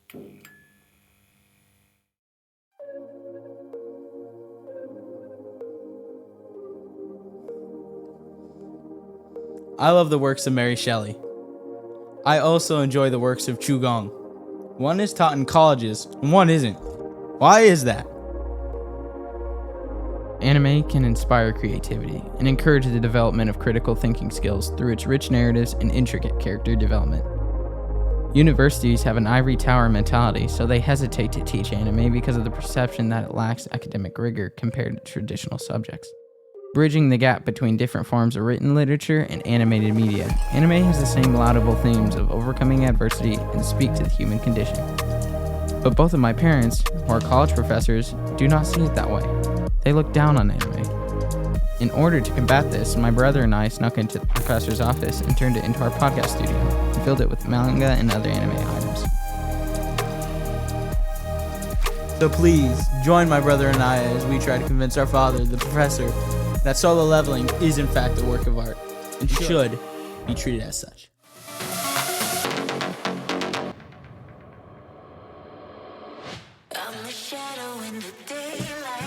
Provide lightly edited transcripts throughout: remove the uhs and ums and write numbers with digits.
I love the works of Mary Shelley. I also enjoy the works of Jung. One is taught in colleges, and one isn't. Why is that? Anime can inspire creativity and encourage the development of critical thinking skills through its rich narratives and intricate character development. Universities have an ivory tower mentality, so they hesitate to teach anime because of the perception that it lacks academic rigor compared to traditional subjects. Bridging the gap between different forms of written literature and animated media, anime has the same laudable themes of overcoming adversity and speak to the human condition. But both of my parents, who are college professors, do not see it that way. They look down on anime. In order to combat this, my brother and I snuck into the professor's office and turned it into our podcast studio and filled it with manga and other anime items. So please, join my brother and I as we try to convince our father, the professor, that solo leveling is in fact a work of art and should be treated as such. I'm the shadow in the daylight.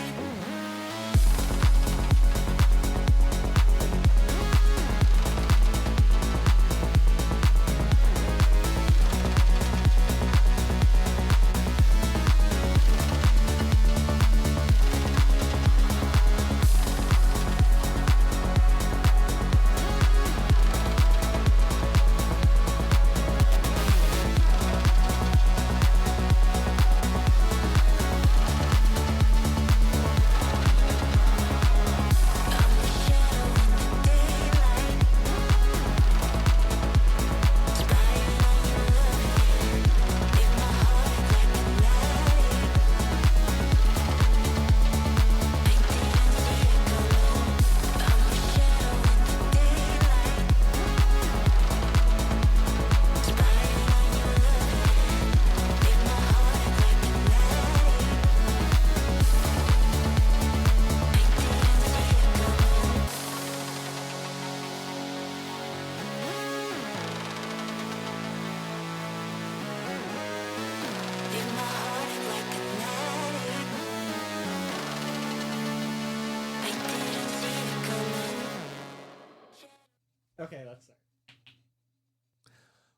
Okay, let's start.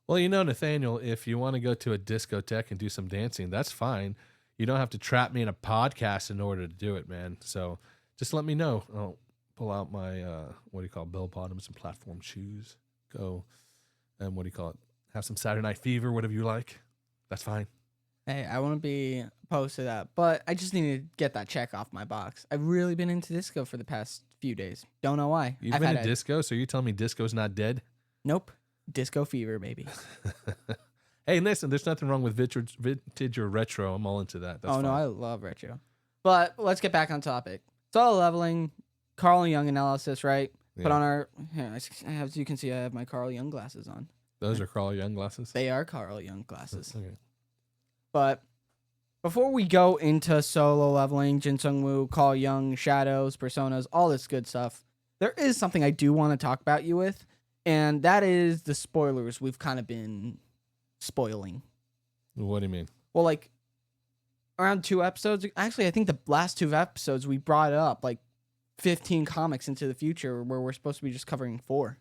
Well, Nathaniel, if you want to go to a discotheque and do some dancing, that's fine. You don't have to trap me in a podcast in order to do it, man. So just let me know. I'll pull out my, bell bottoms and platform shoes. Go and have some Saturday Night Fever, whatever you like. That's fine. Hey, I wouldn't be opposed to that, but I just need to get that check off my box. I've really been into disco for the past few days. Don't know why. You've been to disco, so you're telling me disco's not dead? Nope. Disco fever, baby. Hey, listen, there's nothing wrong with vintage or retro. I'm all into that. That's fine. No, I love retro. But let's get back on topic. Solo leveling, Carl Jung analysis, right? Yeah. Put on our, as you can see, I have my Carl Jung glasses on. Those are Carl Jung glasses? They are Carl Jung glasses. Okay. But before we go into solo leveling, Jinwoo, Carl Jung, shadows, personas, all this good stuff, there is something I do want to talk about you with, and that is the spoilers we've kind of been spoiling. What do you mean? Well, like, around 2 episodes, actually, I think the last 2 episodes we brought it up, like 15 comics into the future where we're supposed to be just covering 4.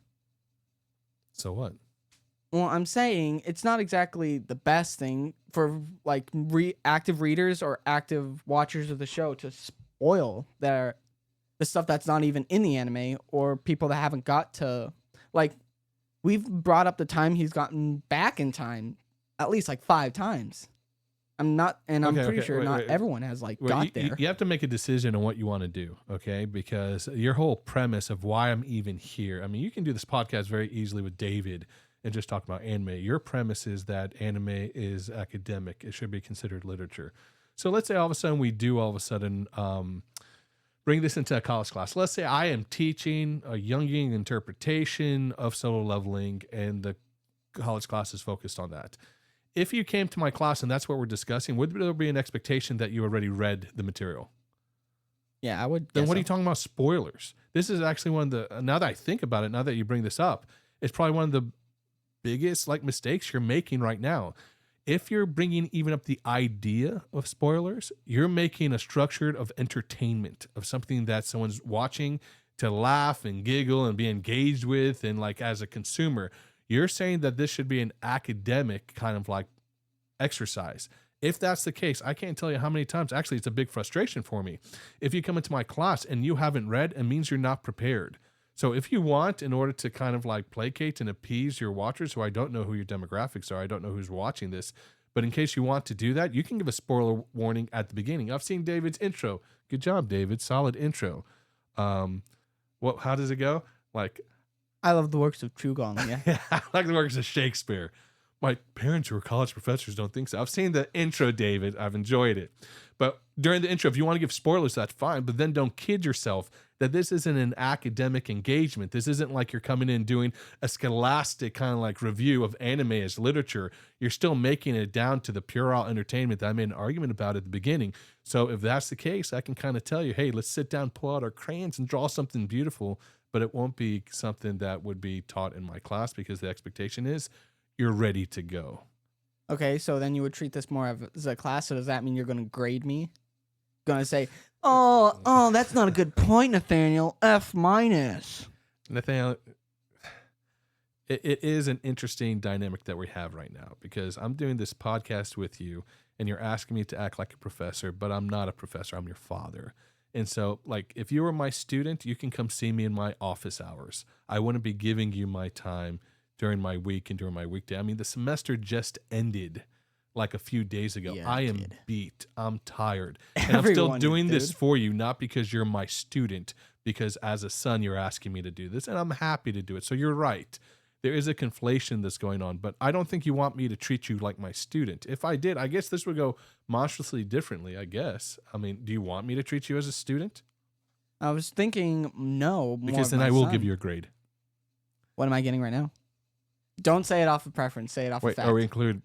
So what? Well, I'm saying it's not exactly the best thing for like active readers or active watchers of the show to spoil the stuff that's not even in the anime, or people that haven't got to, like, we've brought up the time he's gotten back in time at least like 5 times. I'm pretty sure not everyone has got there. You have to make a decision on what you want to do, okay? Because your whole premise of why I'm even here, I mean, you can do this podcast very easily with David and just talk about anime. Your premise is that anime is academic. It should be considered literature. So let's say all of a sudden bring this into a college class. Let's say I am teaching a Jungian interpretation of solo leveling and the college class is focused on that. If you came to my class and that's what we're discussing, would there be an expectation that you already read the material? Yeah, I would. Then what are you talking about spoilers? This is actually one of the, now that I think about it, now that you bring this up, it's probably one of the biggest mistakes you're making right now. if you're bringing even up the idea of spoilers, you're making a structured of entertainment of something that someone's watching to laugh and giggle and be engaged with. And like as a consumer, you're saying that this should be an academic kind of like exercise. If that's the case, I can't tell you how many times, actually, it's a big frustration for me. If you come into my class and you haven't read, it means you're not prepared. So if you want, in order to kind of like placate and appease your watchers, who I don't know who your demographics are, I don't know who's watching this, but in case you want to do that, you can give a spoiler warning at the beginning. I've seen David's intro. Good job, David. Solid intro. How does it go? Like, I love the works of Jung. Yeah. I like the works of Shakespeare. My parents who are college professors don't think so. I've seen the intro, David. I've enjoyed it. But during the intro, if you want to give spoilers, that's fine. But then don't kid yourself that this isn't an academic engagement. This isn't like you're coming in doing a scholastic kind of like review of anime as literature. You're still making it down to the puerile entertainment that I made an argument about at the beginning. So if that's the case, I can kind of tell you, hey, let's sit down, pull out our crayons and draw something beautiful. But it won't be something that would be taught in my class because the expectation is you're ready to go. Okay, so then you would treat this more as a class. So does that mean you're going to grade me? Going to say, oh, that's not a good point, Nathaniel. F-. Nathaniel, it is an interesting dynamic that we have right now because I'm doing this podcast with you and you're asking me to act like a professor, but I'm not a professor. I'm your father. And so, like, if you were my student, you can come see me in my office hours. I wouldn't be giving you my time during my week and during my weekday. I mean, the semester just ended like a few days ago. Yeah, I it am did. beat. I'm tired. And I'm still Everyone is, doing this dude. for you, not because you're my student, because as a son, you're asking me to do this, and I'm happy to do it. So you're right. There is a conflation that's going on, but I don't think you want me to treat you like my student. If I did, I guess this would go monstrously differently, I guess. I mean, do you want me to treat you as a student? I was thinking no. More Because of then my I will son. give you a grade. What am I getting right now? Don't say it off of preference. Say it off of Wait, fact. are we include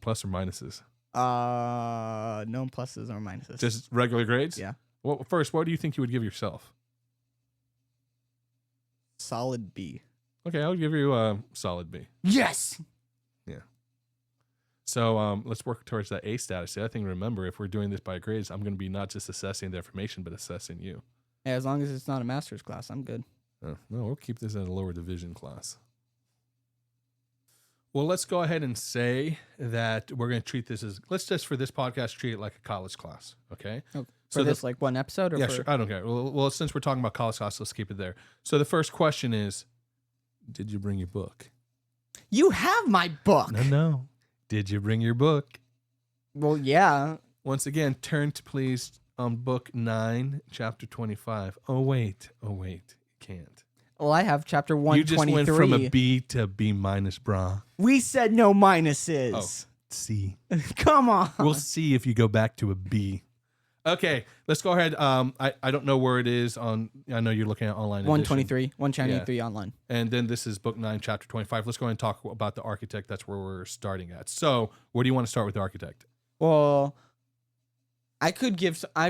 plus or minuses? No pluses or minuses. Just regular grades? Yeah. Well, first, what do you think you would give yourself? Solid B. Okay, I'll give you a solid B. Yes. So let's work towards that A status. The other thing to remember, if we're doing this by grades, I'm going to be not just assessing the information, but assessing you. Yeah, as long as it's not a master's class, I'm good. Oh, no, we'll keep this at a lower division class. Well, let's go ahead and say that we're going to treat this as, let's just for this podcast, treat it like a college class, okay? Oh, So for the- this, like one episode, or Yeah, for, sure. I don't care. Well, since we're talking about college class, let's keep it there. So the first question is, did you bring your book? You have my book. No. Did you bring your book? Well, yeah. Once again, turn to please on book 9, chapter 25. Oh, wait. You can't. Well, I have chapter You just 123. went from a B to B minus, brah. We said no minuses. Oh. C. Come on. We'll see if you go back to a B. Okay, let's go ahead. I don't know where it is on. I know you're looking at online. edition. 123. 123 online. And then this is book 9, chapter 25. Let's go ahead and talk about the architect. That's where we're starting at. So, where do you want to start with the architect? Well, I could give. I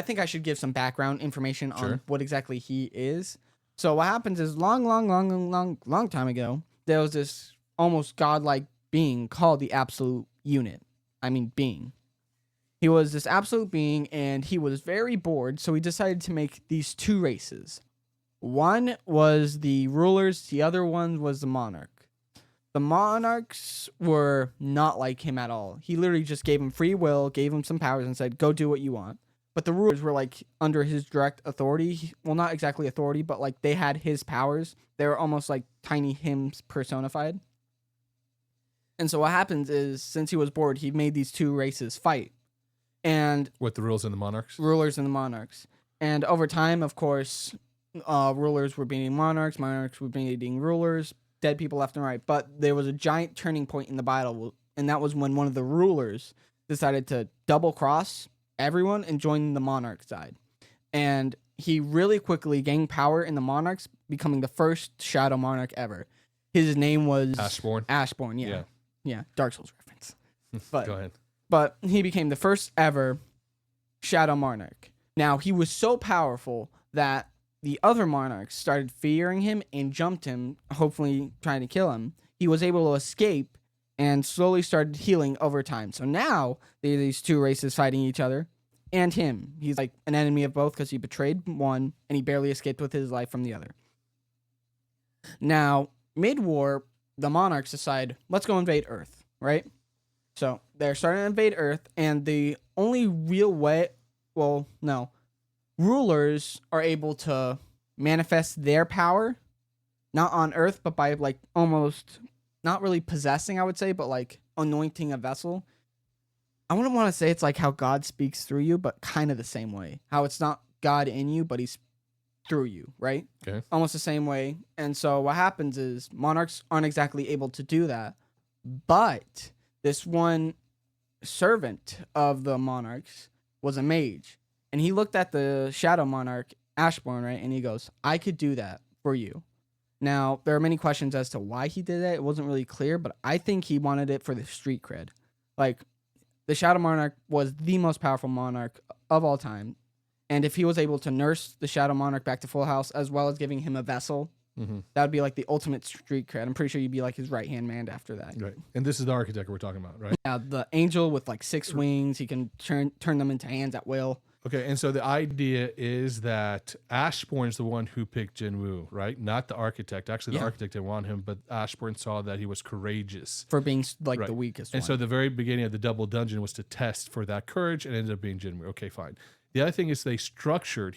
think I should give some background information Sure. on what exactly he is. So what happens is long time ago, there was this almost godlike being called the Absolute Unit. I mean, being. He was this absolute being, and he was very bored, so he decided to make these two races. One was the rulers, the other one was the monarch. The monarchs were not like him at all. He literally just gave him free will, gave him some powers, and said, go do what you want. But the rulers were like under his direct authority. Well, not exactly authority, but like they had his powers. They were almost like tiny hymns personified. And so what happens is, since he was bored, he made these two races fight. And With the rules and the monarchs? rulers and the monarchs. And over time, of course, rulers were beating monarchs were beating rulers, dead people left and right. But there was a giant turning point in the battle, and that was when one of the rulers decided to double cross everyone and join the monarch side. And he really quickly gained power in the monarchs, becoming the first shadow monarch ever. His name was Ashbourne? Ashbourne, yeah. Yeah, Dark Souls reference. But Go ahead. But he became the first ever Shadow Monarch. Now, he was so powerful that the other monarchs started fearing him and jumped him, hopefully trying to kill him. He was able to escape and slowly started healing over time. So now there are these two races fighting each other, and him. He's like an enemy of both because he betrayed one and he barely escaped with his life from the other. Now, mid-war, the monarchs decide, let's go invade Earth, right? So they're starting to invade Earth, and the only real way, well, no, rulers are able to manifest their power, not on Earth, but by like almost, not really possessing, I would say, but like anointing a vessel. I wouldn't want to say it's like how God speaks through you, but kind of the same way. How it's not God in you, but he's through you, right? Okay. Almost the same way. And so what happens is monarchs aren't exactly able to do that, but this one servant of the monarchs was a mage, and he looked at the shadow monarch Ashbourne, right, and he goes, I could do that for you. Now there are many questions as to why he did it. It wasn't really clear, but I think he wanted it for the street cred. Like, the shadow monarch was the most powerful monarch of all time, and if he was able to nurse the shadow monarch back to full house as well as giving him a vessel, that would be like the ultimate street cred. I'm pretty sure you'd be like his right-hand man after that. Right. And this is the architect we're talking about, right? Yeah, the angel with like 6 wings, he can turn them into hands at will. Okay, and so the idea is that Ashbourne's the one who picked Jinwoo, right? Not the architect. Actually, the Yeah. architect didn't want him, but Ashbourne saw that he was courageous. For being like Right. the weakest And one. so the very beginning of the double dungeon was to test for that courage, and ended up being Jinwoo. Okay, fine. The other thing is he structured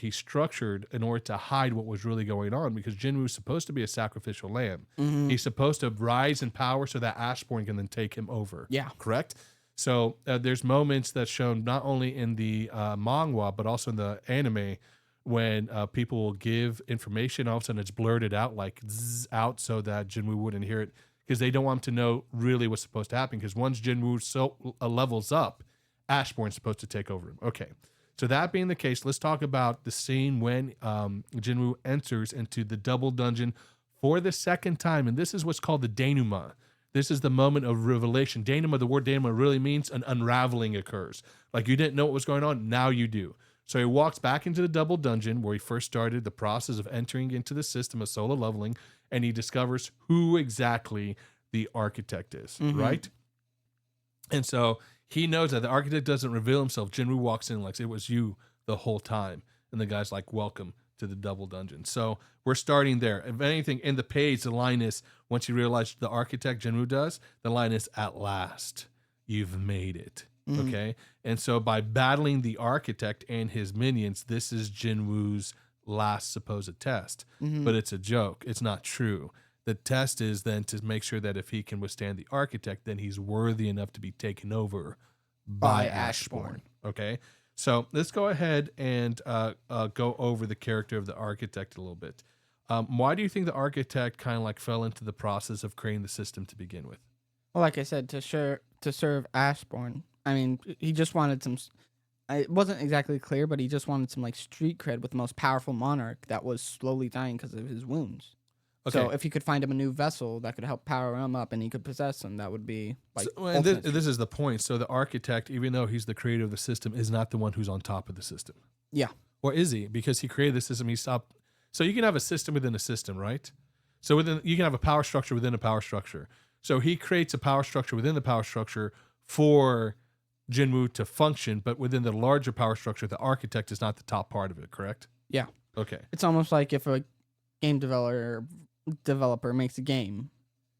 in order to hide what was really going on, because Jinwoo is supposed to be a sacrificial lamb. He's supposed to rise in power so that Ashbourne can then take him over. Yeah. Correct? So there's moments that's shown not only in the manga, but also in the anime, when people will give information, all of a sudden it's blurted out, like zzz, out, so that Jinwoo wouldn't hear it, because they don't want him to know really what's supposed to happen, because once Jinwoo levels up, Ashbourne's supposed to take over him. Okay. So that being the case, let's talk about the scene when Jinwoo enters into the double dungeon for the second time. And this is what's called the denouement. This is the moment of revelation. Denouement, the word denouement really means an unraveling occurs. Like you didn't know what was going on, now you do. So he walks back into the double dungeon where he first started the process of entering into the system of solo leveling, and he discovers who exactly the architect is, right? And so he knows that the architect doesn't reveal himself. Jinwoo walks in like, it was you the whole time. And the guy's like, welcome to the double dungeon. So we're starting there. If anything, in the page, the line is, once you realize the architect, Jinwoo does, the line is, at last, you've made it. Okay? And so by battling the architect and his minions, this is Jinwoo's last supposed test. But it's a joke. It's not true. The test is then to make sure that if he can withstand the architect, then he's worthy enough to be taken over by Ashbourne. Okay? So let's go ahead and go over the character of the architect a little bit. Why do you think the architect kind of like fell into the process of creating the system to begin with? Well, like I said, to serve Ashbourne. I mean, he just wanted some. It wasn't exactly clear, but he just wanted some like street cred with the most powerful monarch that was slowly dying because of his wounds. Okay. So if he could find him a new vessel that could help power him up and he could possess him, that would be like. And this is the point. So the architect, even though he's the creator of the system, is not the one who's on top of the system. Yeah. Or is he? Because he created the system. He stopped. So you can have a system within a system, right? So you can have a power structure within a power structure. So he creates a power structure within the power structure for Jinwoo to function, but within the larger power structure, the architect is not the top part of it, correct? Yeah. Okay. It's almost like if a game developer makes a game,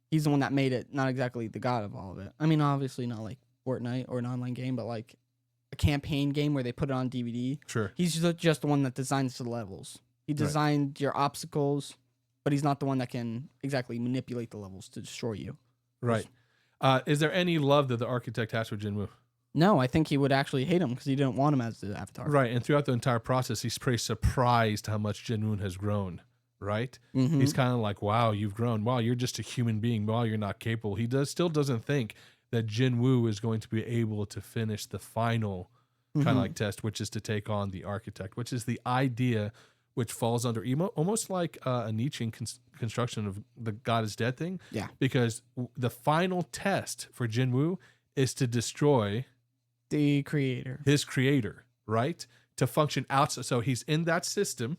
he's the one that made it, not exactly the god of all of it. I mean, obviously not like Fortnite or an online game, but like a campaign game where they put it on DVD. Sure. He's just the one that designs the levels. He designed your obstacles, but he's not the one that can exactly manipulate the levels to destroy you. Right. Is there any love that the architect has for Jinwoo? No, I think he would actually hate him because he didn't want him as the avatar. Right. And throughout the entire process, he's pretty surprised how much Jinwoo has grown. Right? He's kind of like, wow, you've grown. Wow, you're just a human being. Wow, you're not capable. He still doesn't think that Jinwoo is going to be able to finish the final kind of like test, which is to take on the architect, which is the idea which falls under almost like a Nietzschean construction of the God is dead thing. Yeah. Because the final test for Jinwoo is to destroy The creator. his creator, right? To function outside. So he's in that system.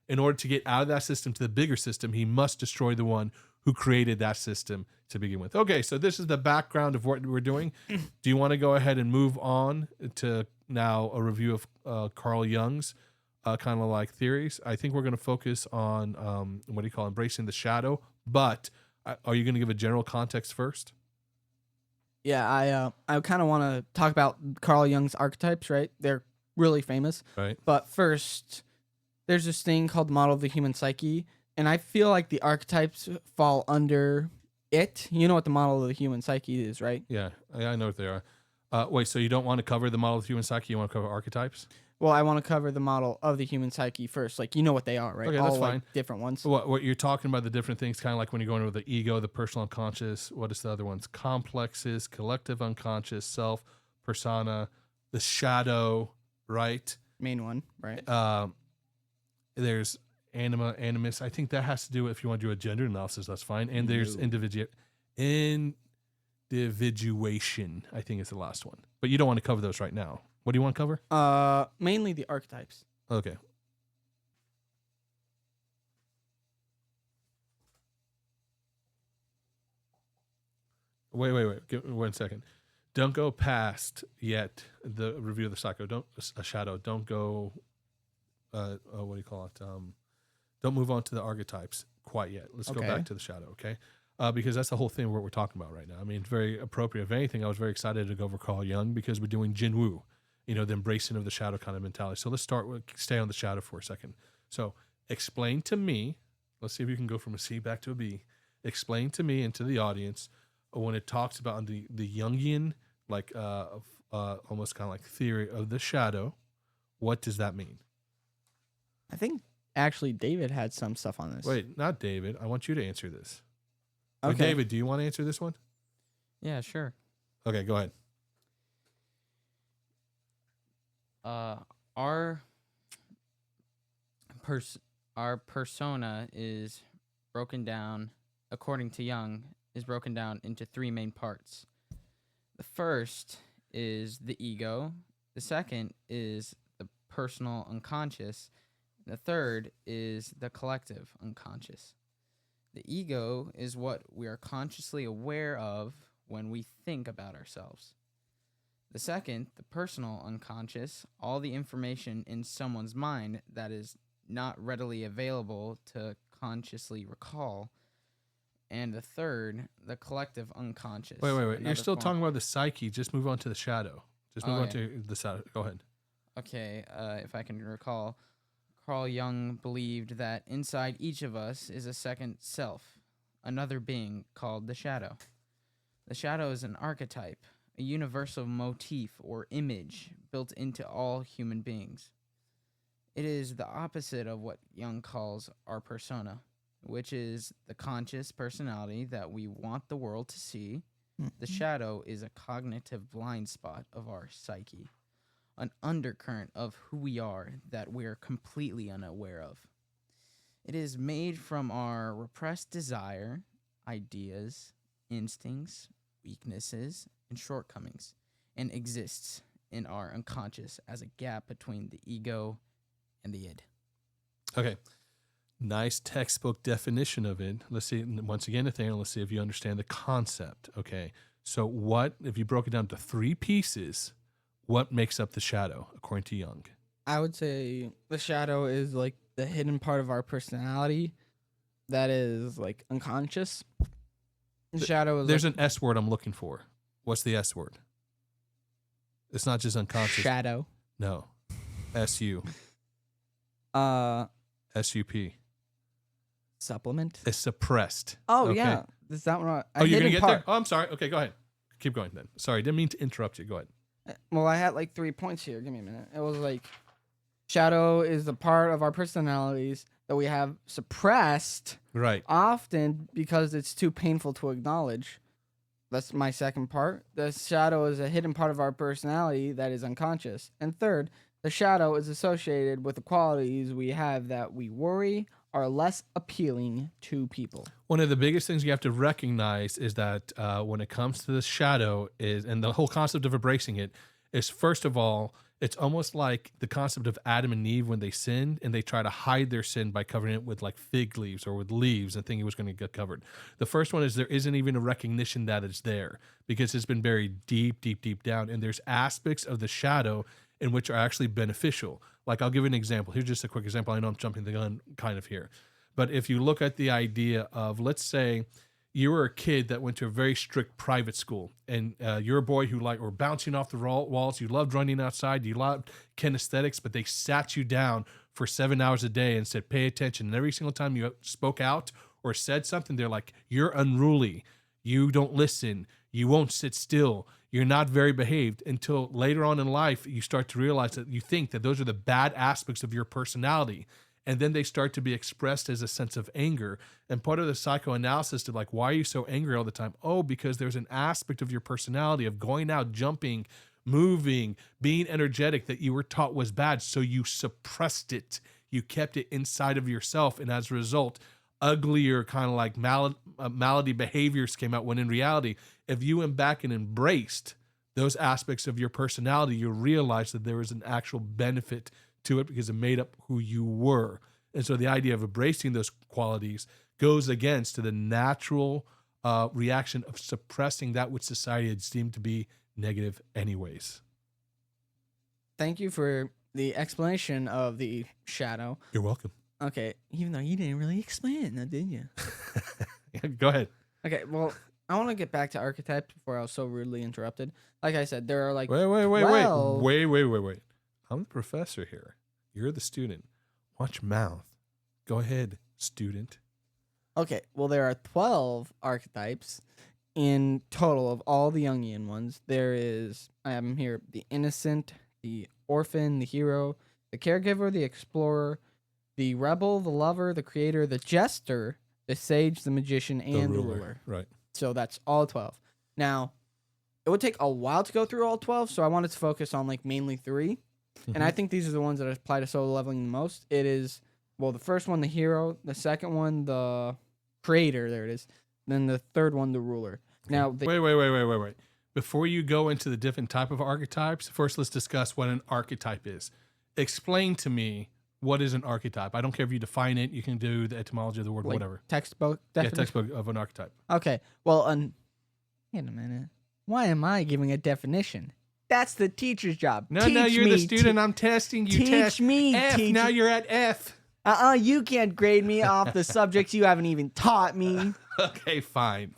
In order to get out of that system to the bigger system, he must destroy the one who created that system to begin with. Okay, so this is the background of what we're doing. Do you want to go ahead and move on to now a review of Carl Jung's kind of like theories? I think we're going to focus on what do you call embracing the shadow, but are you going to give a general context first? Yeah, I kind of want to talk about Carl Jung's archetypes, right? They're really famous. Right. But first, there's this thing called the model of the human psyche, and I feel like the archetypes fall under it. You know what the model of the human psyche is, right? Yeah, I know what they are. Wait, so you don't want to cover the model of the human psyche? You want to cover archetypes? Well, I want to cover the model of the human psyche first. Like, you know what they are, right? Okay, All that's like fine. different ones. What you're talking about, the different things, kind of like when you're going over the ego, the personal unconscious. What is the other ones? Complexes, collective unconscious, self, persona, the shadow, right? Main one, right? There's anima, animus. I think that has to do with, if you want to do a gender analysis, that's fine. And there's individuation, I think is the last one. But you don't want to cover those right now. What do you want to cover? Mainly the archetypes. Okay. Wait. Give me 1 second. Don't go past yet the review of the psycho. Don't a shadow. Don't go. What do you call it? Don't move on to the archetypes quite yet. Let's go Okay. back to the shadow. Okay. Because that's the whole thing what we're talking about right now. I mean, it's very appropriate. If anything, I was very excited to go over Carl Jung because we're doing Jinwoo, the embracing of the shadow kind of mentality. So let's stay on the shadow for a second. So explain to me, let's see if you can go from a C back to a B. Explain to me and to the audience when it talks about the Jungian, like almost kind of like theory of the shadow, what does that mean? I think actually David had some stuff on this. Wait, not David. I want you to answer this. Okay. David, do you want to answer this one? Yeah, sure. Okay, go ahead. Our persona is broken down, according to Jung, is broken down into three main parts. The first is the ego. The second is the personal unconscious. The third is the collective unconscious. The ego is what we are consciously aware of when we think about ourselves. The second, the personal unconscious, all the information in someone's mind that is not readily available to consciously recall. And the third, the collective unconscious. Wait. You're another still form- talking about the psyche. Just move on to the shadow. Just move on Okay. to the shadow. Go ahead. Okay, if I can recall, Carl Jung believed that inside each of us is a second self, another being called the shadow. The shadow is an archetype, a universal motif or image built into all human beings. It is the opposite of what Jung calls our persona, which is the conscious personality that we want the world to see. The shadow is a cognitive blind spot of our psyche, an undercurrent of who we are that we're completely unaware of. It is made from our repressed desire, ideas, instincts, weaknesses, and shortcomings, and exists in our unconscious as a gap between the ego and the id. Okay. Nice textbook definition of it. Let's see. Once again, Nathaniel, let's see if you understand the concept. Okay. So what, if you broke it down to three pieces, what makes up the shadow, according to Jung? I would say the shadow is like the hidden part of our personality that is like unconscious. The shadow is There's like an S word I'm looking for. What's the S word? It's not just unconscious. shadow. No. S-U. S-U-P. Supplement. It's suppressed. Oh Okay. yeah, is that one? Oh, you're going to get there? Oh, I'm sorry. Okay, go ahead. Keep going then. Sorry, didn't mean to interrupt you. Go ahead. Well, I had like 3 points here. Give me a minute. It was like shadow is the part of our personalities that we have suppressed Right. often because it's too painful to acknowledge. That's my second part. The shadow is a hidden part of our personality that is unconscious. And third, the shadow is associated with the qualities we have that we worry are less appealing to people. One of the biggest things you have to recognize is that when it comes to the shadow is, and the whole concept of embracing it is, first of all, It's almost like the concept of Adam and Eve when they sinned and they try to hide their sin by covering it with like fig leaves or with leaves and thinking it was going to get covered. The first one is there isn't even a recognition that it's there because it's been buried deep, deep, deep down. And there's aspects of the shadow in which are actually beneficial. Like I'll give you an example. Here's just a quick example. I know I'm jumping the gun kind of here. But if you look at the idea of, let's say, you were a kid that went to a very strict private school and you're a boy who were bouncing off the walls. You loved running outside. You loved kinesthetics, but they sat you down for 7 hours a day and said, pay attention. And every single time you spoke out or said something, they're like, you're unruly. You don't listen. You won't sit still. You're not very behaved until later on in life, you start to realize that you think that those are the bad aspects of your personality. And then they start to be expressed as a sense of anger. And part of the psychoanalysis of like, why are you so angry all the time? Oh, because there's an aspect of your personality of going out, jumping, moving, being energetic that you were taught was bad. So you suppressed it. You kept it inside of yourself. And as a result, uglier kind of like malady behaviors came out when in reality, if you went back and embraced those aspects of your personality, you realize that there was an actual benefit to it because it made up who you were. And so the idea of embracing those qualities goes against the natural reaction of suppressing that which society had deemed to be negative anyways. Thank you for the explanation of the shadow. You're welcome. Okay, even though you didn't really explain it, now did you? Go ahead. Okay, well, I want to get back to archetypes before I was so rudely interrupted. Like I said, there are like Wait. Wait. I'm the professor here. You're the student. Watch your mouth. Go ahead, student. Okay, well, there are 12 archetypes in total of all the Jungian ones. There is, I have them here, the innocent, the orphan, the hero, the caregiver, the explorer, the rebel, the lover, the creator, the jester, the sage, the magician, and the ruler. Right. So that's all 12. Now, it would take a while to go through all 12, so I wanted to focus on like mainly 3. And I think these are the ones that apply to solo leveling the most. It is, well, the first one, the hero. The second one, the creator. There it is. Then the third one, the ruler. Now, Wait. Before you go into the different type of archetypes, first let's discuss what an archetype is. Explain to me what is an archetype. I don't care if you define it. You can do the etymology of the word, like whatever. Textbook. Yeah, Definition? textbook of an archetype. Okay. Well, wait a minute. Why am I giving a definition? That's the teacher's job. No, you're the student. I'm testing you. Teach me. F. Teach Now you're at F. You can't grade me off the subjects you haven't even taught me. Okay, fine.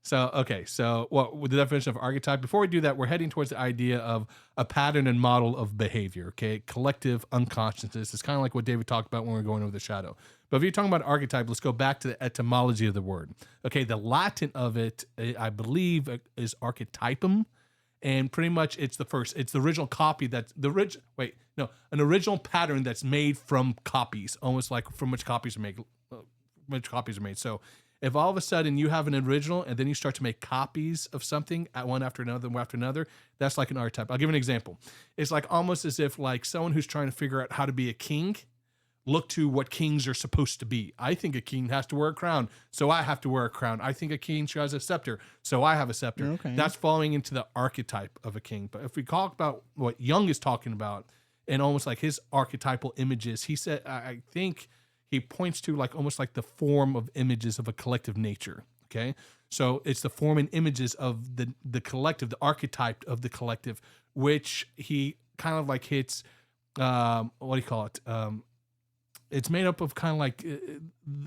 So what the definition of archetype? Before we do that, we're heading towards the idea of a pattern and model of behavior. Okay, collective unconsciousness. It's kind of like what David talked about when we were going over the shadow. But if you're talking about archetype, let's go back to the etymology of the word. Okay, the Latin of it, I believe, is archetypum. And pretty much it's the original copy an original pattern that's made from copies, almost like from which copies are made. So if all of a sudden you have an original and then you start to make copies of something at one after another, that's like an archetype. I'll give an example. It's like almost as if like someone who's trying to figure out how to be a king look to what kings are supposed to be. I think a king has to wear a crown, so I have to wear a crown. I think a king should have a scepter, so I have a scepter. Okay. That's falling into the archetype of a king. But if we talk about what Jung is talking about and almost like his archetypal images, he said, I think he points to like almost like the form of images of a collective nature. Okay. So it's the form and images of the collective, the archetype of the collective, which he kind of like hits, what do you call it? It's made up of kind of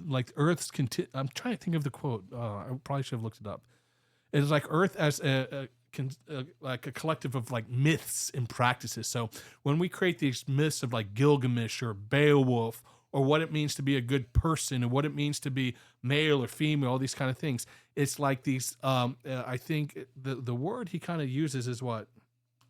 like Earth's. I'm trying to think of the quote. I probably should have looked it up. It's like Earth as like a collective of like myths and practices. So when we create these myths of like Gilgamesh or Beowulf, or what it means to be a good person, or what it means to be male or female, all these kind of things, it's like these. I think the word he kind of uses is what?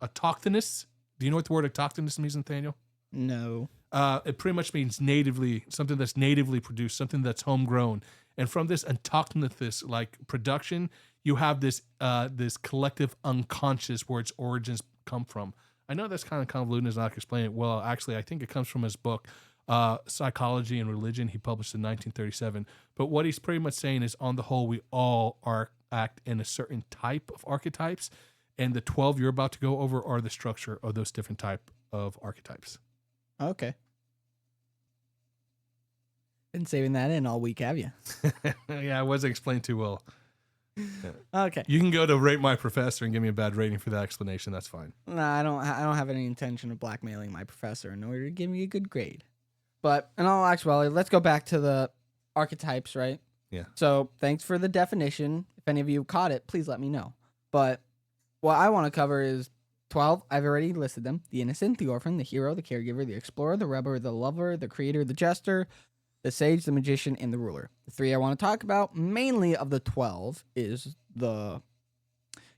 Autochthonous. Do you know what the word autochthonous means, Nathaniel? No. It pretty much means natively, something that's natively produced, something that's homegrown. And from this autochthonous like production, you have this this collective unconscious where its origins come from. I know that's kind of convoluted and I can explain it well. Actually, I think it comes from his book, Psychology and Religion. He published in 1937. But what he's pretty much saying is, on the whole, we all act in a certain type of archetypes. And the 12 you're about to go over are the structure of those different type of archetypes. Okay. Been saving that in all week, have you? Yeah, I wasn't explained too well. Okay. You can go to Rate My Professor and give me a bad rating for that explanation. That's fine. Nah, I don't have any intention of blackmailing my professor in order to give me a good grade. But in all actuality, let's go back to the archetypes, right? Yeah. So thanks for the definition. If any of you caught it, please let me know. But what I want to cover is 12. I've already listed them: the innocent, the orphan, the hero, the caregiver, the explorer, the rebel, the lover, the creator, the jester, the sage, the magician, and the ruler. The 3 I want to talk about, mainly of the 12, is the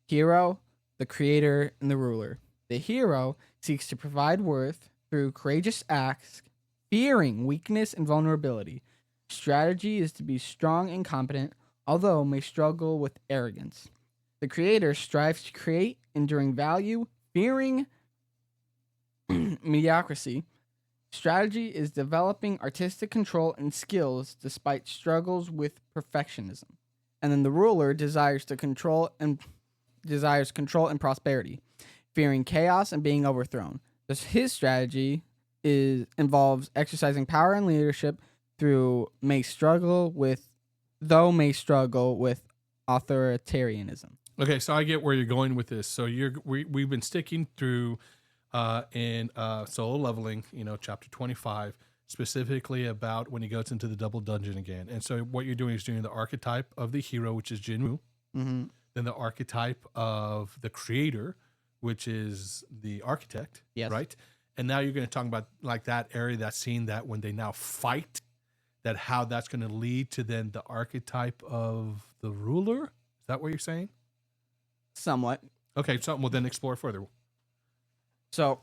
hero, the creator, and the ruler. The hero seeks to provide worth through courageous acts, fearing weakness and vulnerability. Strategy is to be strong and competent, although may struggle with arrogance. The creator strives to create enduring value, fearing mediocrity. Strategy is developing artistic control and skills despite struggles with perfectionism. And then the ruler desires control and prosperity, fearing chaos and being overthrown. Thus, his strategy involves exercising power and leadership may struggle with authoritarianism. Okay, so I get where you're going with this. So we've been sticking through in solo leveling, chapter 25, specifically about when he goes into the double dungeon again. And so what you're doing is doing the archetype of the hero, which is Jinwoo, Mm-hmm. then the archetype of the creator, which is the architect, Yes. right? And now you're going to talk about like that area, that scene that when they now fight, that how that's going to lead to then the archetype of the ruler. Is that what you're saying? Somewhat. Okay, so we'll then explore further. So,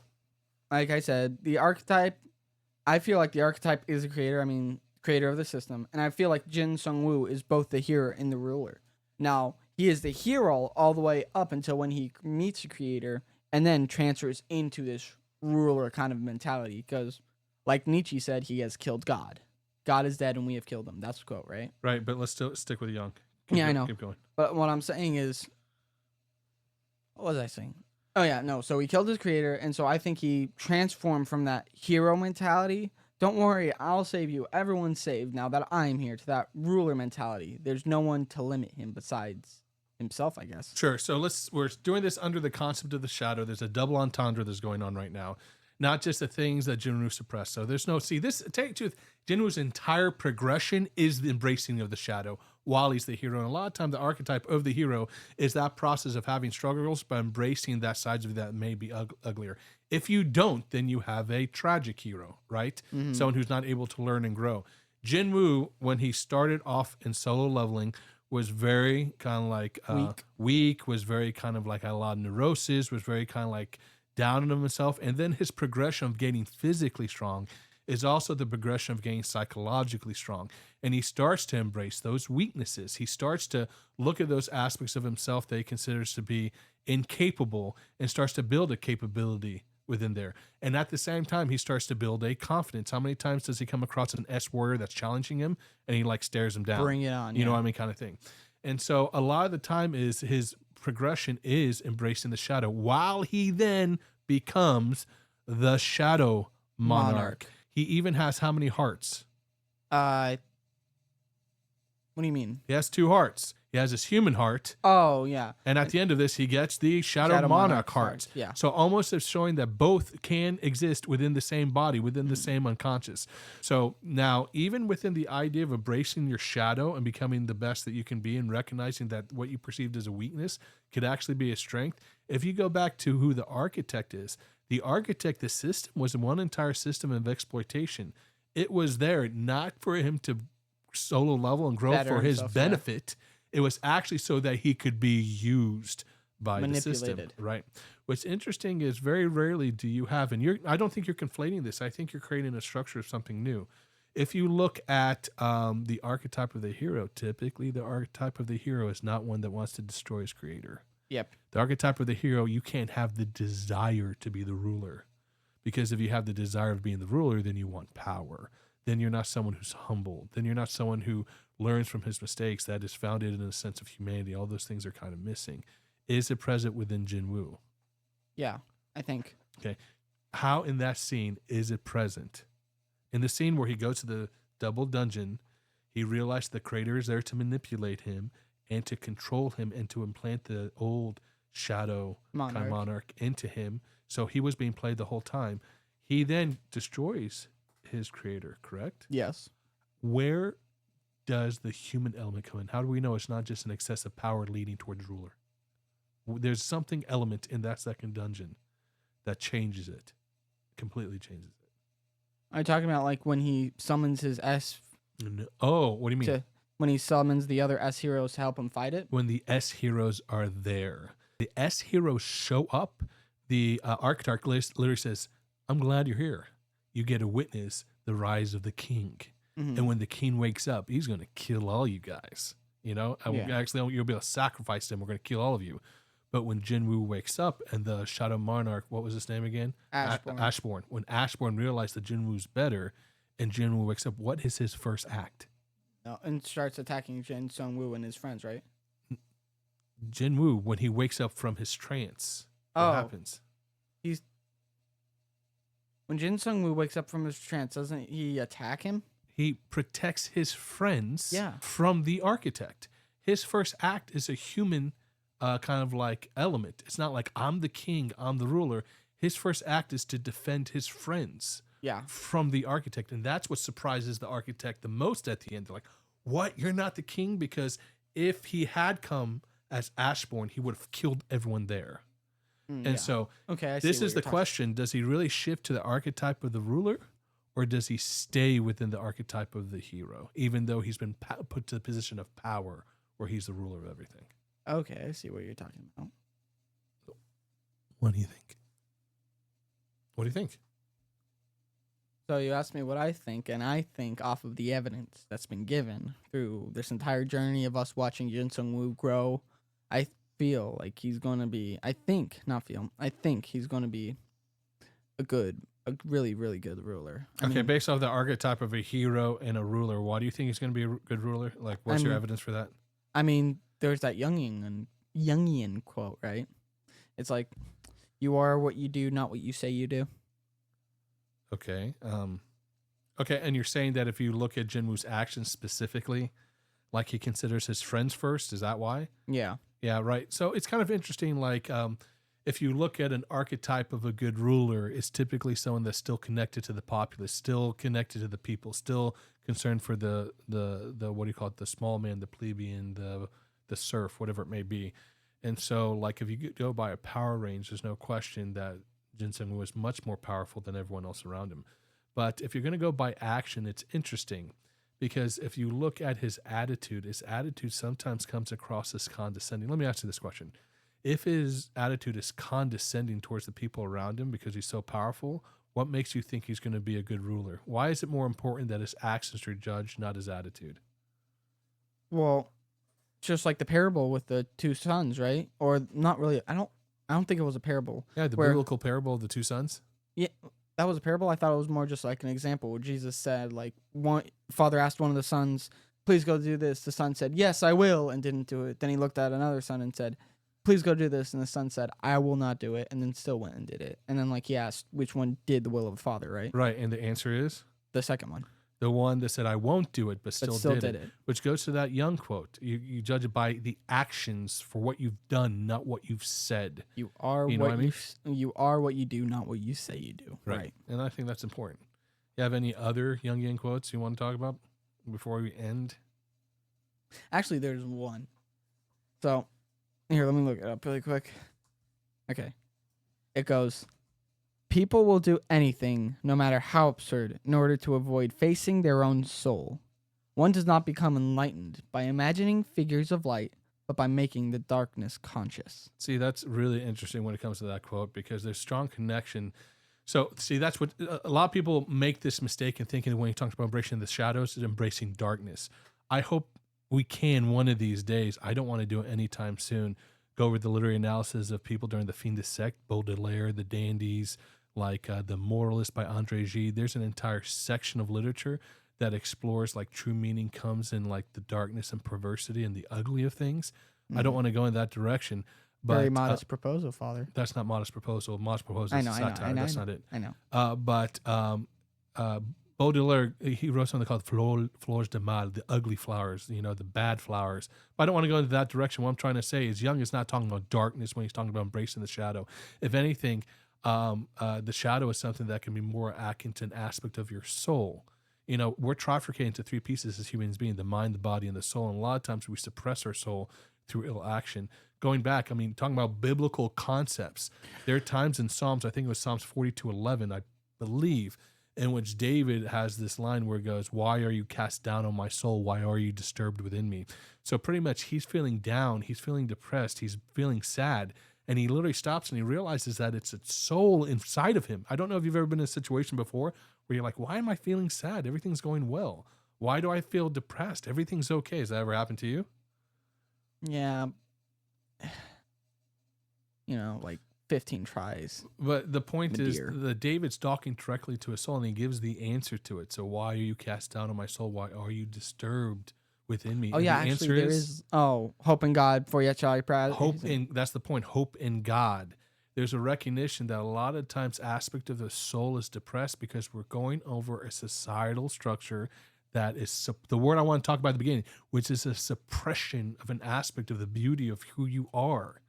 like I said, the archetype, I feel like the archetype is the creator. I mean, creator of the system. And I feel like Jin Sung-woo is both the hero and the ruler. Now, he is the hero all the way up until when he meets the creator and then transfers into this ruler kind of mentality. Because, like Nietzsche said, he has killed God. God is dead and we have killed him. That's the quote, right? Right, but let's still stick with Jung. I know. Keep going. But what I'm saying is, what was I saying? Oh yeah, no. So he killed his creator, and so I think he transformed from that hero mentality. Don't worry, I'll save you. Everyone's saved now that I'm here. To that ruler mentality. There's no one to limit him besides himself, I guess. Sure. So we're doing this under the concept of the shadow. There's a double entendre that's going on right now. Not just the things that Jinwoo suppressed. So there's no, tell you the truth, Jinwoo's entire progression is the embracing of the shadow while he's the hero. And a lot of time, the archetype of the hero is that process of having struggles, but embracing that sides of you that may be uglier. If you don't, then you have a tragic hero, right? Mm-hmm. Someone who's not able to learn and grow. Jinwoo, when he started off in solo leveling, was very kind of like weak, was very kind of like had a lot of neurosis, was very kind of like down on himself. And then his progression of getting physically strong is also the progression of getting psychologically strong. And he starts to embrace those weaknesses. He starts to look at those aspects of himself that he considers to be incapable and starts to build a capability within there. And at the same time, he starts to build a confidence. How many times does he come across an S warrior that's challenging him and he like stares him down? Bring it on. You know what I mean? Kind of thing. And so a lot of the time is his progression is embracing the shadow while he then becomes the shadow monarch. He even has how many hearts? What do you mean? He has 2 hearts. He has his human heart. Oh, yeah. And at the end of this, he gets the shadow monarch heart. Yeah. So almost as showing that both can exist within the same body, within the same unconscious. So now, even within the idea of embracing your shadow and becoming the best that you can be and recognizing that what you perceived as a weakness could actually be a strength. If you go back to who the architect is, the system was one entire system of exploitation. It was there not for him to solo level and grow Better for his himself, benefit. It was actually so that he could be used by the system, Manipulated. right? What's interesting is very rarely do you have, and I don't think you're conflating this. I think you're creating a structure of something new. If you look at the archetype of the hero, typically the archetype of the hero is not one that wants to destroy his creator. Yep. The archetype of the hero, you can't have the desire to be the ruler. Because if you have the desire of being the ruler, then you want power. Then you're not someone who's humble. Then you're not someone who learns from his mistakes, that is founded in a sense of humanity. All those things are kind of missing. Is it present within Jinwoo? Yeah, I think. Okay. How in that scene is it present? In the scene where he goes to the double dungeon, he realized the creator is there to manipulate him and to control him and to implant the old shadow kind of monarch into him. So he was being played the whole time. He then destroys his creator, correct? Yes. Where does the human element come in? How do we know it's not just an excessive power leading towards ruler? There's something element in that second dungeon that changes it, completely changes it. Are you talking about like when he summons his S? No. Oh, what do you mean? When he summons the other S heroes to help him fight it? When the S heroes are there. The S heroes show up, the archetype literally says, I'm glad you're here. You get to witness the rise of the king. Mm-hmm. And when the king wakes up, he's going to kill all you guys. You know, actually, you'll be able to sacrifice him. We're going to kill all of you. But when Jinwoo wakes up and the Shadow Monarch, what was his name again? Ashbourne. When Ashbourne realized that Jinwoo's better and Jinwoo wakes up, what is his first act? No, and starts attacking Jin Sung-woo and his friends, right? Jinwoo, when he wakes up from his trance, what happens? When Jin Sung-woo wakes up from his trance, doesn't he attack him? He protects his friends from the architect. His first act is a human kind of like element. It's not like I'm the king, I'm the ruler. His first act is to defend his friends from the architect. And that's what surprises the architect the most at the end. They're like, what? You're not the king? Because if he had come as Ashbourne, he would have killed everyone there. So this is the question. Does he really shift to the archetype of the ruler? Or does he stay within the archetype of the hero, even though he's been put to the position of power where he's the ruler of everything? Okay, I see what you're talking about. What do you think? What do you think? So you asked me what I think, and I think off of the evidence that's been given through this entire journey of us watching Jin Sung-woo grow, I feel like he's going to be, I think he's going to be a really, really good ruler. I mean, based off the archetype of a hero and a ruler, why do you think he's going to be a good ruler? Like, what's your evidence for that? I mean, there's that Jungian quote, right? It's like, you are what you do, not what you say you do. Okay. And you're saying that if you look at Jinwoo's actions specifically, like he considers his friends first, is that why? Yeah. Yeah, right. So it's kind of interesting, like, if you look at an archetype of a good ruler, it's typically someone that's still connected to the populace, still connected to the people, still concerned for the what do you call it, the small man, the plebeian, the serf, whatever it may be. And so, like, if you go by a power range, there's no question that Jin Sung-woo was much more powerful than everyone else around him. But if you're going to go by action, it's interesting because if you look at his attitude sometimes comes across as condescending. Let me ask you this question. If his attitude is condescending towards the people around him because he's so powerful, what makes you think he's going to be a good ruler? Why is it more important that his actions are judged, not his attitude? Well, just like the parable with the two sons, right? Or not really. I don't think it was a parable. Yeah, the biblical parable of the two sons. Yeah, that was a parable. I thought it was more just like an example where Jesus said, like, one father asked one of the sons, "Please go do this." The son said, "Yes, I will," and didn't do it. Then he looked at another son and said, "Please go do this." And the son said, "I will not do it," and then still went and did it. And then, like, he asked which one did the will of the father, right? Right, and the answer is? The second one. The one that said, I won't do it, but still did it. Which goes to that Jung quote. You judge it by the actions for what you've done, not what you've said. You are you are what you do, not what you say you do. Right. And I think that's important. You have any other Jungian quotes you want to talk about before we end? Actually, there's one. So, here, let me look it up really quick. Okay. It goes, people will do anything, no matter how absurd, in order to avoid facing their own soul. One does not become enlightened by imagining figures of light, but by making the darkness conscious. See, that's really interesting when it comes to that quote because there's strong connection. So, see, that's what a lot of people make this mistake in thinking when he talks about embracing the shadows is embracing darkness. I hope we can one of these days. I don't want to do it anytime soon. Go over the literary analysis of people during the fin de siècle, Baudelaire, the dandies, like The Moralist by André Gide. There's an entire section of literature that explores like true meaning comes in like the darkness and perversity and the ugly of things. I don't want to go in that direction, But, Very modest proposal, father. That's not modest proposal. Modest proposal I is know, satire. That's not it. I know. But Baudelaire, he wrote something called Fleurs de Mal, the ugly flowers, the bad flowers. But I don't want to go into that direction. What I'm trying to say is Jung is not talking about darkness when he's talking about embracing the shadow. If anything, the shadow is something that can be more akin to an aspect of your soul. We're trifurcated into three pieces as humans being: the mind, the body, and the soul. And a lot of times we suppress our soul through ill action. Going back, talking about biblical concepts, there are times in Psalms, I think it was Psalms 42:11, I believe, in which David has this line where it goes, "Why are you cast down on my soul? Why are you disturbed within me?" So pretty much he's feeling down, he's feeling depressed, he's feeling sad, and he literally stops and he realizes that it's a soul inside of him. I don't know if you've ever been in a situation before where you're like, why am I feeling sad? Everything's going well. Why do I feel depressed? Everything's okay. Has that ever happened to you? Yeah. Like 15 tries. But the point is Dear. that David's talking directly to his soul, and he gives the answer to it. So why are you cast down on my soul? Why are you disturbed within me? Oh And yeah, the actually answer there is hope in God for yet shall I praise. that's the point. Hope in God. There's a recognition that a lot of times aspect of the soul is depressed because we're going over a societal structure that is the word I want to talk about at the beginning, which is a suppression of an aspect of the beauty of who you are.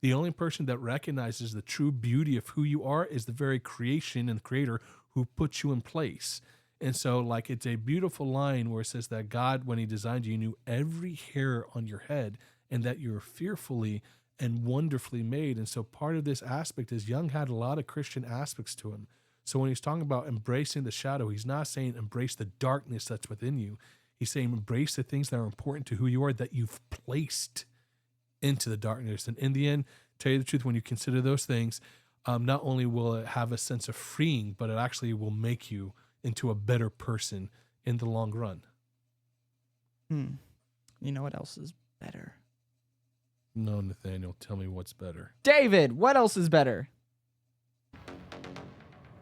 The only person that recognizes the true beauty of who you are is the very creation and creator who put you in place. And so, like, it's a beautiful line where it says that God, when he designed you, knew every hair on your head and that you're fearfully and wonderfully made. And so part of this aspect is Jung had a lot of Christian aspects to him. So when he's talking about embracing the shadow, he's not saying embrace the darkness that's within you. He's saying embrace the things that are important to who you are that you've placed into the darkness. And in the end, tell you the truth, when you consider those things, not only will it have a sense of freeing, but it actually will make you into a better person in the long run. You know what else is better? No, Nathaniel, tell me what's better. David, what else is better?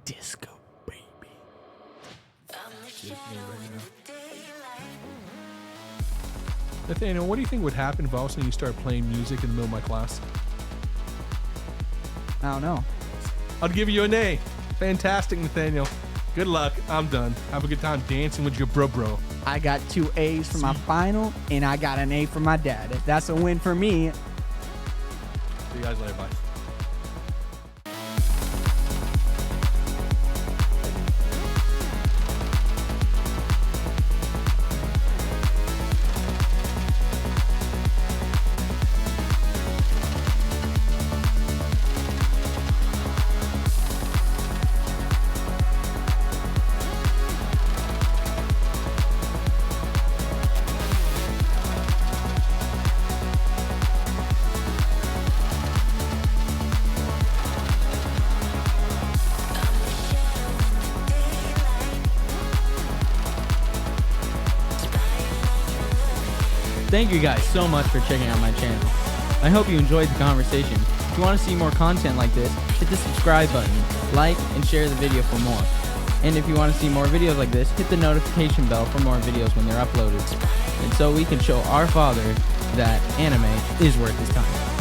Disco, baby. Nathaniel, what do you think would happen if all of a sudden you start playing music in the middle of my class? I don't know. I'll give you an A. Fantastic, Nathaniel. Good luck. I'm done. Have a good time dancing with your bro. I got 2 A's for my final, and I got an A for my dad. If that's a win for me. See you guys later. Bye. Thank you guys so much for checking out my channel. I hope you enjoyed the conversation. If you want to see more content like this, hit the subscribe button, like, and share the video for more. And if you want to see more videos like this, hit the notification bell for more videos when they're uploaded. And so we can show our father that anime is worth his time.